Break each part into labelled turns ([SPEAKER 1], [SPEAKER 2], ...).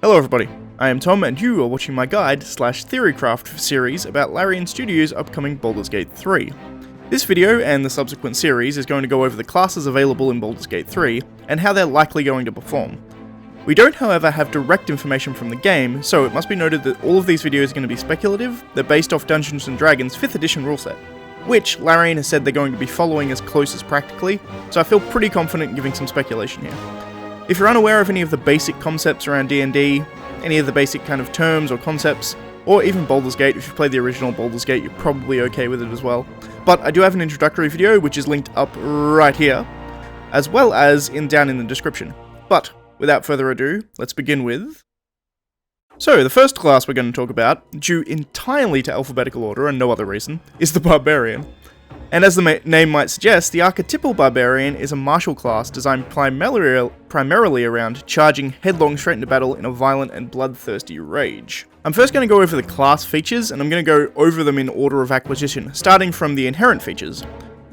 [SPEAKER 1] Hello everybody, I am Tom and you are watching my guide / theorycraft series about Larian Studios' upcoming Baldur's Gate 3. This video and the subsequent series is going to go over the classes available in Baldur's Gate 3 and how they're likely going to perform. We don't however have direct information from the game, so it must be noted that all of these videos are going to be speculative. They're based off Dungeons & Dragons 5th edition ruleset, which Larian has said they're going to be following as close as practically, so I feel pretty confident in giving some speculation here. If you're unaware of any of the basic concepts around D&D, any of the basic kind of terms or concepts, or even Baldur's Gate, if you played the original Baldur's Gate, you're probably okay with it as well. But I do have an introductory video, which is linked up right here, as well as down in the description. But, without further ado, let's begin with... So, the first class we're going to talk about, due entirely to alphabetical order and no other reason, is the Barbarian. And as the name might suggest, the archetypal Barbarian is a martial class designed primarily around charging headlong straight into battle in a violent and bloodthirsty rage. I'm first going to go over the class features, and I'm going to go over them in order of acquisition, starting from the inherent features.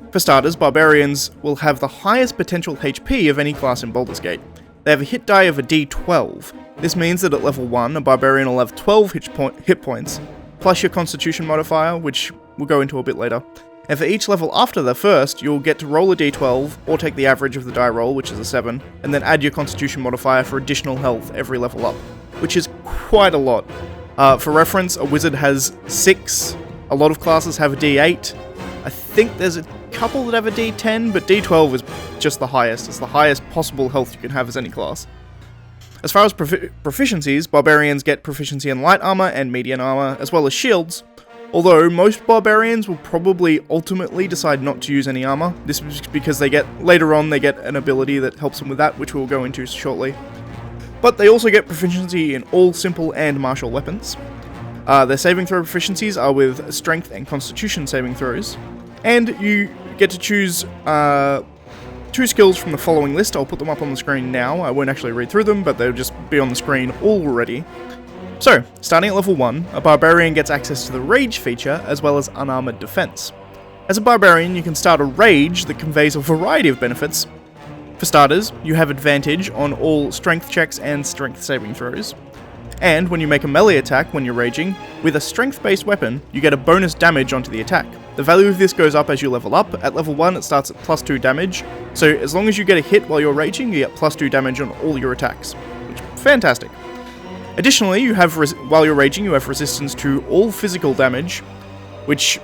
[SPEAKER 1] For starters, Barbarians will have the highest potential HP of any class in Baldur's Gate. They have a hit die of a d12. This means that at level 1, a Barbarian will have 12 hit points, plus your Constitution modifier, which we'll go into a bit later. And for each level after the first, you'll get to roll a d12, or take the average of the die roll, which is a 7, and then add your Constitution modifier for additional health every level up, which is quite a lot. For reference, a wizard has 6, a lot of classes have a d8, I think there's a couple that have a d10, but d12 is just the highest. It's the highest possible health you can have as any class. As far as proficiencies, Barbarians get proficiency in light armor and medium armor, as well as shields, although most Barbarians will probably ultimately decide not to use any armor. This is because later on they get an ability that helps them with that, which we'll go into shortly. But they also get proficiency in all simple and martial weapons. Their saving throw proficiencies are with strength and constitution saving throws, and you get to choose 2 skills from the following list. I'll put them up on the screen now. I won't actually read through them, but they'll just be on the screen already. So, starting at level 1, a Barbarian gets access to the Rage feature, as well as Unarmored Defense. As a Barbarian, you can start a Rage that conveys a variety of benefits. For starters, you have advantage on all strength checks and strength saving throws. And when you make a melee attack when you're raging, with a strength-based weapon, you get a bonus damage onto the attack. The value of this goes up as you level up. At level 1, it starts at plus 2 damage, so as long as you get a hit while you're raging, you get plus 2 damage on all your attacks, which is fantastic. Additionally, while you're raging, you have resistance to all physical damage, which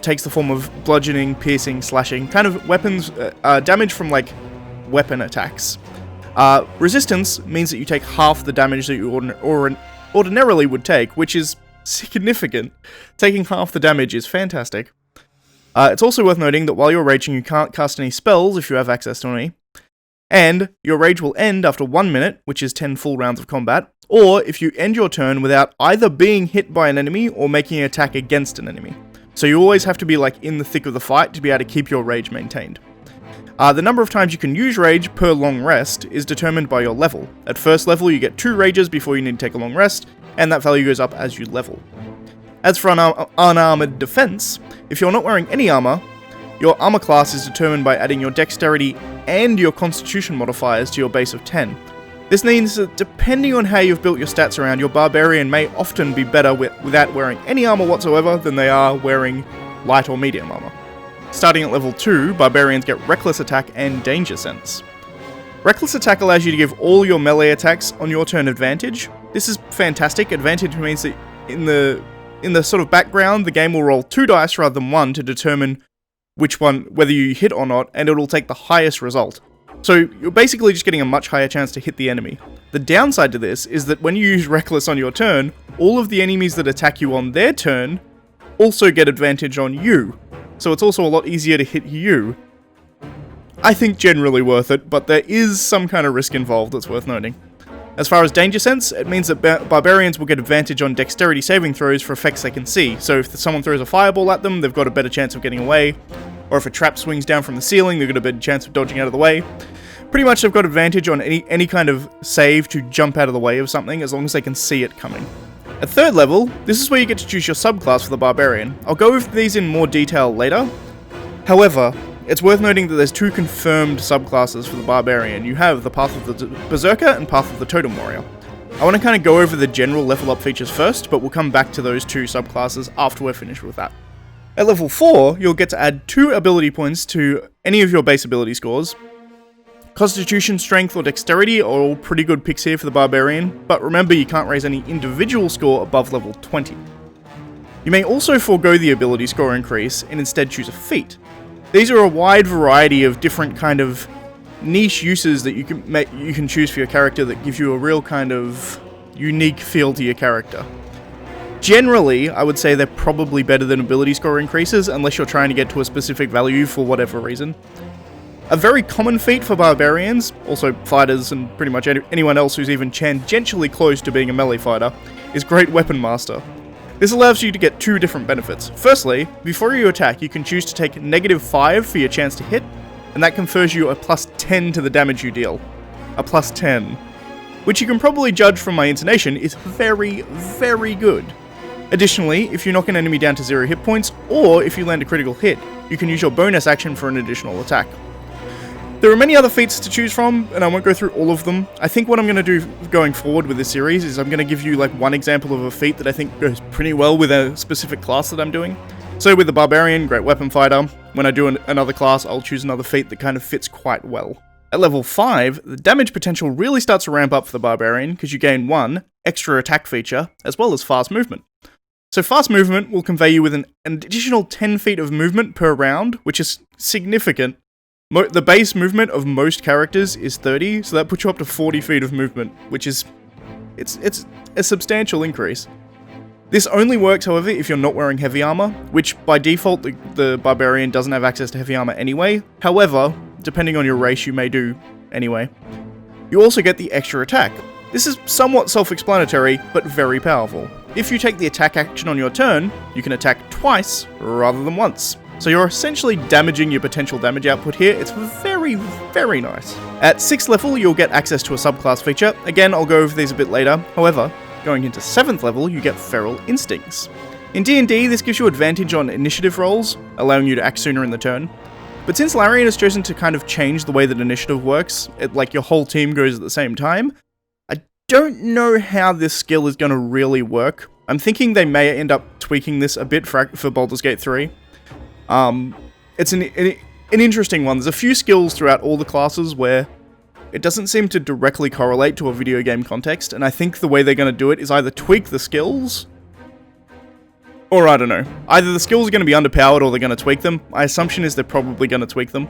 [SPEAKER 1] takes the form of bludgeoning, piercing, slashing, kind of weapons, damage from like weapon attacks. Resistance means that you take half the damage that you ordinarily would take, which is significant. Taking half the damage is fantastic. It's also worth noting that while you're raging, you can't cast any spells if you have access to any, and your rage will end after 1 minute, which is 10 full rounds of combat, or if you end your turn without either being hit by an enemy or making an attack against an enemy. So you always have to be like in the thick of the fight to be able to keep your rage maintained. The number of times you can use rage per long rest is determined by your level. At first level you get 2 rages before you need to take a long rest, and that value goes up as you level. As for unarmored defense, if you're not wearing any armor, your armor class is determined by adding your dexterity and your constitution modifiers to your base of 10. This means that depending on how you've built your stats around, your Barbarian may often be better without wearing any armor whatsoever than they are wearing light or medium armor. Starting at level 2, Barbarians get Reckless Attack and Danger Sense. Reckless Attack allows you to give all your melee attacks on your turn advantage. This is fantastic. Advantage means that in the sort of background, the game will roll 2 dice rather than 1 to determine whether you hit or not, and it'll take the highest result. So you're basically just getting a much higher chance to hit the enemy. The downside to this is that when you use Reckless on your turn, all of the enemies that attack you on their turn also get advantage on you. So it's also a lot easier to hit you. I think generally worth it, but there is some kind of risk involved that's worth noting. As far as Danger Sense, it means that Barbarians will get advantage on dexterity saving throws for effects they can see. So if someone throws a fireball at them, they've got a better chance of getting away. Or if a trap swings down from the ceiling, they've got a better chance of dodging out of the way. Pretty much they've got advantage on any kind of save to jump out of the way of something, as long as they can see it coming. At 3rd level, this is where you get to choose your subclass for the Barbarian. I'll go over these in more detail later. However, It's worth noting that there's two confirmed subclasses for the Barbarian. You have the Path of the Berserker and Path of the Totem Warrior. I want to kind of go over the general level up features first, but we'll come back to those two subclasses after we're finished with that. At level 4, you'll get to add 2 ability points to any of your base ability scores. Constitution, Strength, or Dexterity are all pretty good picks here for the Barbarian, but remember you can't raise any individual score above level 20. You may also forego the ability score increase and instead choose a feat. These are a wide variety of different kind of niche uses that you can choose for your character that give you a real kind of unique feel to your character. Generally, I would say they're probably better than ability score increases unless you're trying to get to a specific value for whatever reason. A very common feat for barbarians, also fighters and pretty much anyone else who's even tangentially close to being a melee fighter, is Great Weapon Master. This allows you to get 2 different benefits. Firstly, before you attack, you can choose to take -5 for your chance to hit, and that confers you a +10 to the damage you deal. A +10. Which you can probably judge from my intonation is very, very good. Additionally, if you knock an enemy down to 0 hit points, or if you land a critical hit, you can use your bonus action for an additional attack. There are many other feats to choose from, and I won't go through all of them. I think what I'm going to do going forward with this series is I'm going to give you like one example of a feat that I think goes pretty well with a specific class that I'm doing. So with the Barbarian, Great Weapon Fighter, when I do another class, I'll choose another feat that kind of fits quite well. At level 5, the damage potential really starts to ramp up for the Barbarian, because you gain 1 extra attack feature, as well as fast movement. So fast movement will convey you with an additional 10 feet of movement per round, which is significant. The base movement of most characters is 30, so that puts you up to 40 feet of movement, which is... it's a substantial increase. This only works, however, if you're not wearing heavy armor, which by default the Barbarian doesn't have access to heavy armor anyway. However, depending on your race, you may do anyway. You also get the extra attack. This is somewhat self-explanatory, but very powerful. If you take the attack action on your turn, you can attack twice rather than once. So you're essentially damaging your potential damage output here. It's very, very nice. At 6th level, you'll get access to a subclass feature. Again, I'll go over these a bit later. However, going into 7th level, you get Feral Instincts. In D&D, this gives you advantage on initiative rolls, allowing you to act sooner in the turn. But since Larian has chosen to kind of change the way that initiative works, like your whole team goes at the same time, I don't know how this skill is going to really work. I'm thinking they may end up tweaking this a bit for Baldur's Gate 3. It's an interesting one. There's a few skills throughout all the classes where it doesn't seem to directly correlate to a video game context, and I think the way they're going to do it is either tweak the skills, or I don't know. Either the skills are going to be underpowered or they're going to tweak them. My assumption is they're probably going to tweak them.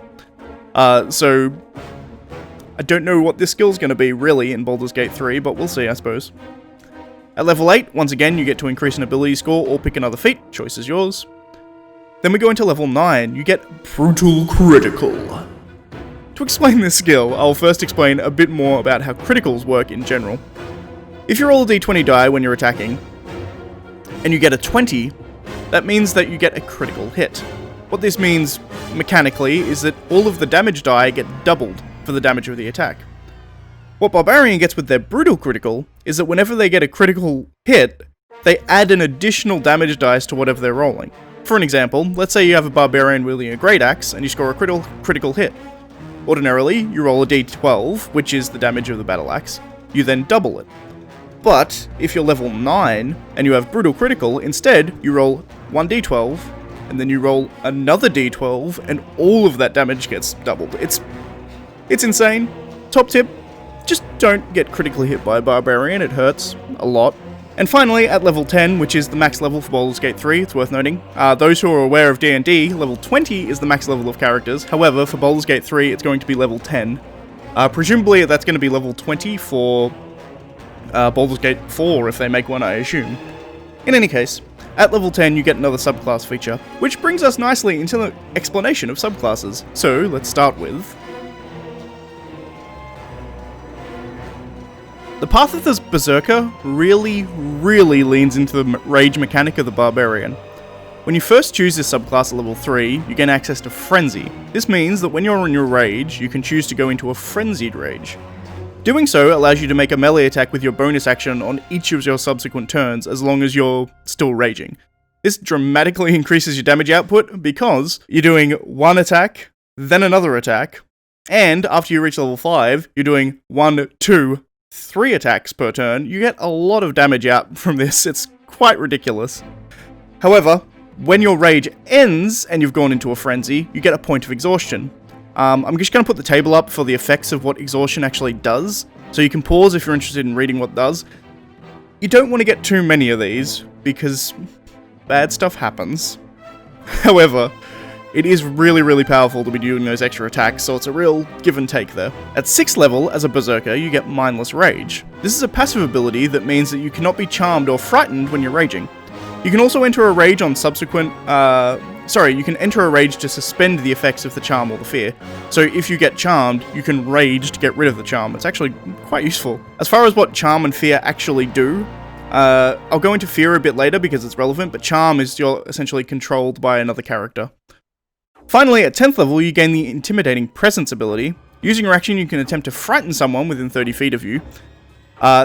[SPEAKER 1] So I don't know what this skill's going to be really in Baldur's Gate 3, but we'll see, I suppose. At level 8, once again, you get to increase an ability score or pick another feat. Choice is yours. Then we go into level 9, you get Brutal Critical. To explain this skill, I'll first explain a bit more about how criticals work in general. If you roll a d20 die when you're attacking, and you get a 20, that means that you get a critical hit. What this means, mechanically, is that all of the damage die get doubled for the damage of the attack. What Barbarian gets with their Brutal Critical is that whenever they get a critical hit, they add an additional damage dice to whatever they're rolling. For an example, let's say you have a Barbarian wielding a Great Axe, and you score a critical hit. Ordinarily, you roll a d12, which is the damage of the battle axe. You then double it. But, if you're level 9, and you have Brutal Critical, instead, you roll 1d12, and then you roll another d12, and all of that damage gets doubled. It's insane. Top tip, just don't get critically hit by a Barbarian, it hurts a lot. And finally, at level 10, which is the max level for Baldur's Gate 3, it's worth noting, those who are aware of D&D, level 20 is the max level of characters. However, for Baldur's Gate 3, it's going to be level 10. Presumably, that's going to be level 20 for Baldur's Gate 4, if they make one, I assume. In any case, at level 10, you get another subclass feature, which brings us nicely into the explanation of subclasses. So, let's start with... The path of the Berserker really leans into the rage mechanic of the Barbarian. When you first choose this subclass at level 3, you gain access to Frenzy. This means that when you're in your rage, you can choose to go into a Frenzied Rage. Doing so allows you to make a melee attack with your bonus action on each of your subsequent turns, as long as you're still raging. This dramatically increases your damage output because you're doing one attack, then another attack, and after you reach level 5, you're doing 1, 2, 3 attacks per turn, you get a lot of damage out from this. It's quite ridiculous. However, when your rage ends and you've gone into a frenzy, you get a point of exhaustion. I'm just going to put the table up for the effects of what exhaustion actually does, so you can pause if you're interested in reading what it does. You don't want to get too many of these, because bad stuff happens. However, it is really, really powerful to be doing those extra attacks, so it's a real give and take there. At 6th level, as a Berserker, you get Mindless Rage. This is a passive ability that means that you cannot be charmed or frightened when you're raging. You can also enter a rage on subsequent, you can enter a rage to suspend the effects of the charm or the fear. So if you get charmed, you can rage to get rid of the charm. It's actually quite useful. As far as what charm and fear actually do, I'll go into fear a bit later because it's relevant, but charm is you're essentially controlled by another character. Finally, at 10th level, you gain the Intimidating Presence ability. Using your action, you can attempt to frighten someone within 30 feet of you.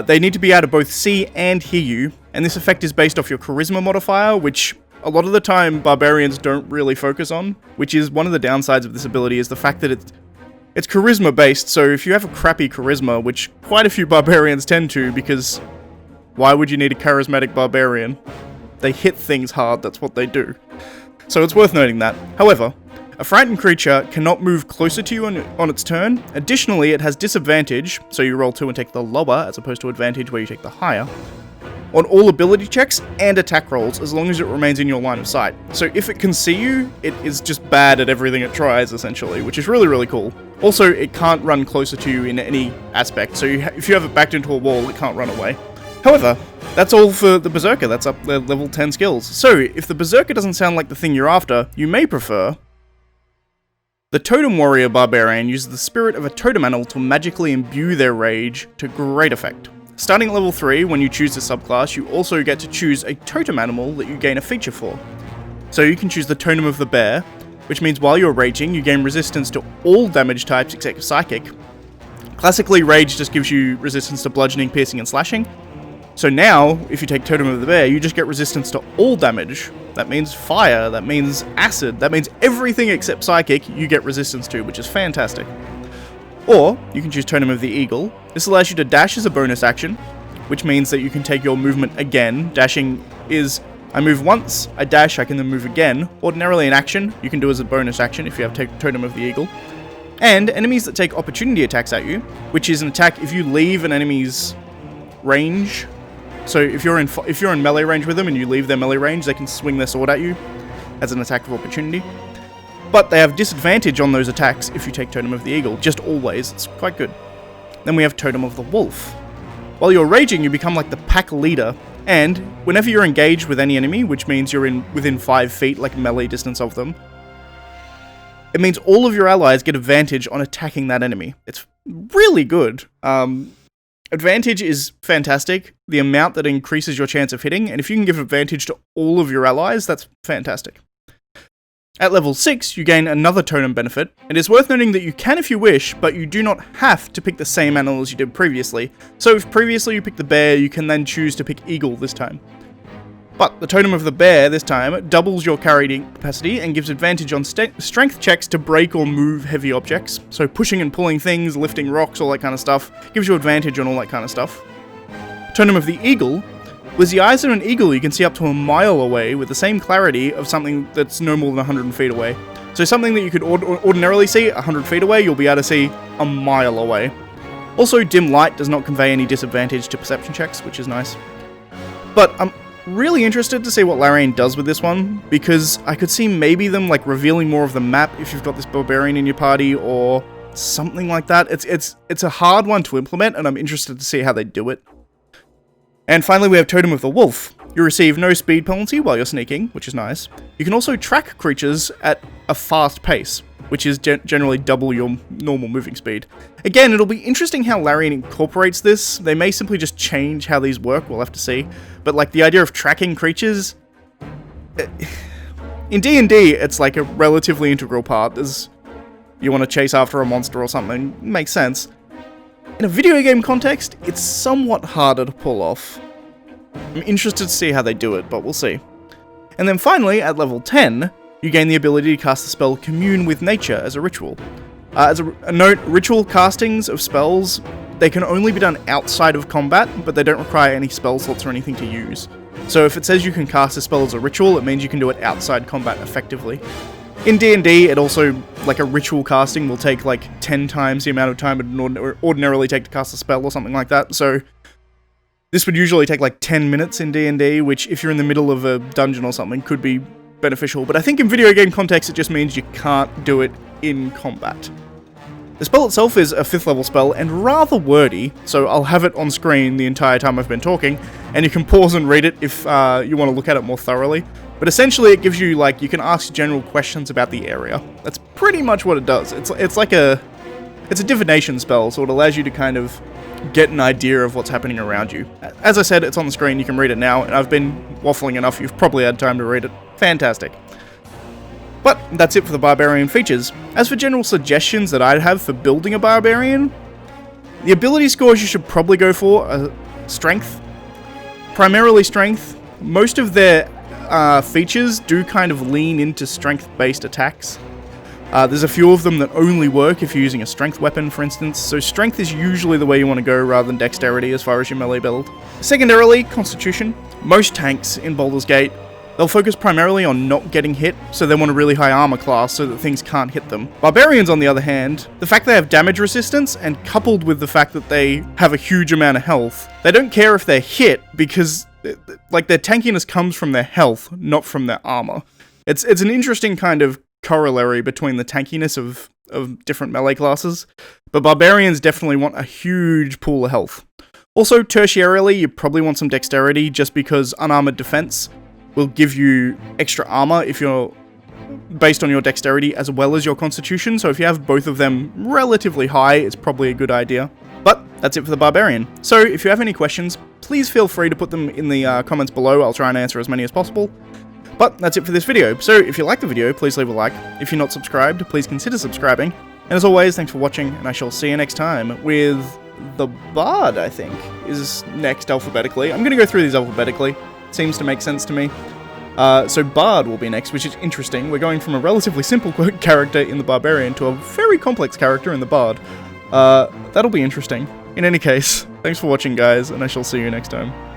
[SPEAKER 1] They need to be able to both see and hear you, and this effect is based off your Charisma modifier, which a lot of the time Barbarians don't really focus on, which is one of the downsides of this ability, is the fact that it's Charisma based, so if you have a crappy Charisma, which quite a few Barbarians tend to, because why would you need a charismatic Barbarian? They hit things hard, that's what they do. So it's worth noting that. However, a frightened creature cannot move closer to you on its turn. Additionally, it has disadvantage, so you roll 2 and take the lower, as opposed to advantage where you take the higher, on all ability checks and attack rolls, as long as it remains in your line of sight. So if it can see you, it is just bad at everything it tries, essentially, which is really, really cool. Also, it can't run closer to you in any aspect, so if you have it backed into a wall, it can't run away. However, that's all for the Berserker. That's up their level 10 skills. So, if the Berserker doesn't sound like the thing you're after, you may prefer... The Totem Warrior Barbarian uses the spirit of a totem animal to magically imbue their rage to great effect. Starting at level 3, when you choose the subclass, you also get to choose a totem animal that you gain a feature for. So you can choose the Totem of the Bear, which means while you're raging, you gain resistance to all damage types except Psychic. Classically, Rage just gives you resistance to bludgeoning, piercing, and slashing. So now, if you take Totem of the Bear, you just get resistance to all damage. That means fire, that means acid, that means everything except Psychic you get resistance to, which is fantastic. Or, you can choose Totem of the Eagle. This allows you to dash as a bonus action, which means that you can take your movement again. Dashing is, I move once, I dash, I can then move again. Ordinarily an action, you can do as a bonus action if you have Totem of the Eagle. And enemies that take opportunity attacks at you, which is an attack if you leave an enemy's range. So if you're in melee range with them and you leave their melee range, they can swing their sword at you as an attack of opportunity. But they have disadvantage on those attacks if you take Totem of the Eagle, just always. It's quite good. Then we have Totem of the Wolf. While you're raging, you become like the pack leader, and whenever you're engaged with any enemy, which means you're within 5 feet, like melee distance of them, it means all of your allies get advantage on attacking that enemy. It's really good. Advantage is fantastic, the amount that increases your chance of hitting, and if you can give advantage to all of your allies, that's fantastic. At level 6, you gain another totem benefit, and it's worth noting that you can if you wish, but you do not have to pick the same animal as you did previously. So if previously you picked the bear, you can then choose to pick eagle this time. But the Totem of the Bear this time doubles your carrying capacity and gives advantage on strength checks to break or move heavy objects. So pushing and pulling things, lifting rocks, all that kind of stuff, gives you advantage on all that kind of stuff. Totem of the Eagle. With the eyes of an eagle, you can see up to a mile away with the same clarity of something that's no more than 100 feet away. So something that you could ordinarily see 100 feet away, you'll be able to see a mile away. Also, dim light does not convey any disadvantage to perception checks, which is nice. But I'm really interested to see what Larian does with this one, because I could see maybe them like revealing more of the map if you've got this Barbarian in your party, or something like that. It's a hard one to implement, and I'm interested to see how they do it. And finally, we have Totem of the Wolf. You receive no speed penalty while you're sneaking, which is nice. You can also track creatures at a fast pace, which is generally double your normal moving speed. Again, it'll be interesting how Larian incorporates this. They may simply just change how these work, we'll have to see. But like the idea of tracking creatures, in D&D, it's like a relatively integral part. You want to chase after a monster or something, makes sense. In a video game context, it's somewhat harder to pull off. I'm interested to see how they do it, but we'll see. And then finally, at level 10, you gain the ability to cast the spell Commune with Nature as a ritual. As a note, ritual castings of spells they can only be done outside of combat, but they don't require any spell slots or anything to use. So if it says you can cast a spell as a ritual, it means you can do it outside combat effectively. In D&D, it also, like a ritual casting will take like 10 times the amount of time it would ordinarily take to cast a spell or something like that, so this would usually take like 10 minutes in D&D, which if you're in the middle of a dungeon or something could be beneficial, but I think in video game context it just means you can't do it in combat. The spell itself is a 5th level spell and rather wordy, so I'll have it on screen the entire time I've been talking, and you can pause and read it if you want to look at it more thoroughly. But essentially it gives you, like, you can ask general questions about the area. That's pretty much what it does. It's a divination spell, so it allows you to kind of get an idea of what's happening around you. As I said, it's on the screen, you can read it now, and I've been waffling enough, you've probably had time to read it. Fantastic. But that's it for the Barbarian features. As for general suggestions that I'd have for building a Barbarian, the ability scores you should probably go for are Strength. Primarily Strength. Most of their features do kind of lean into Strength-based attacks. There's a few of them that only work if you're using a Strength weapon, for instance, so Strength is usually the way you want to go rather than Dexterity as far as your melee build. Secondarily, Constitution. Most tanks in Baldur's Gate, they'll focus primarily on not getting hit, so they want a really high armor class so that things can't hit them. Barbarians, on the other hand, the fact they have damage resistance, and coupled with the fact that they have a huge amount of health, they don't care if they're hit because, like, their tankiness comes from their health, not from their armor. It's an interesting kind of corollary between the tankiness of different melee classes, but Barbarians definitely want a huge pool of health. Also, tertiarily, you probably want some Dexterity just because unarmored defense will give you extra armor if you're based on your Dexterity as well as your Constitution, so if you have both of them relatively high, it's probably a good idea. But that's it for the Barbarian. So if you have any questions, please feel free to put them in the comments below. I'll try and answer as many as possible. But that's it for this video. So if you liked the video, please leave a like. If you're not subscribed, please consider subscribing. And as always, thanks for watching, and I shall see you next time with the Bard, I think, is next alphabetically. I'm going to go through these alphabetically. Seems to make sense to me. So Bard will be next, which is interesting. We're going from a relatively simple character in the Barbarian to a very complex character in the Bard. That'll be interesting. In any case, thanks for watching, guys, and I shall see you next time.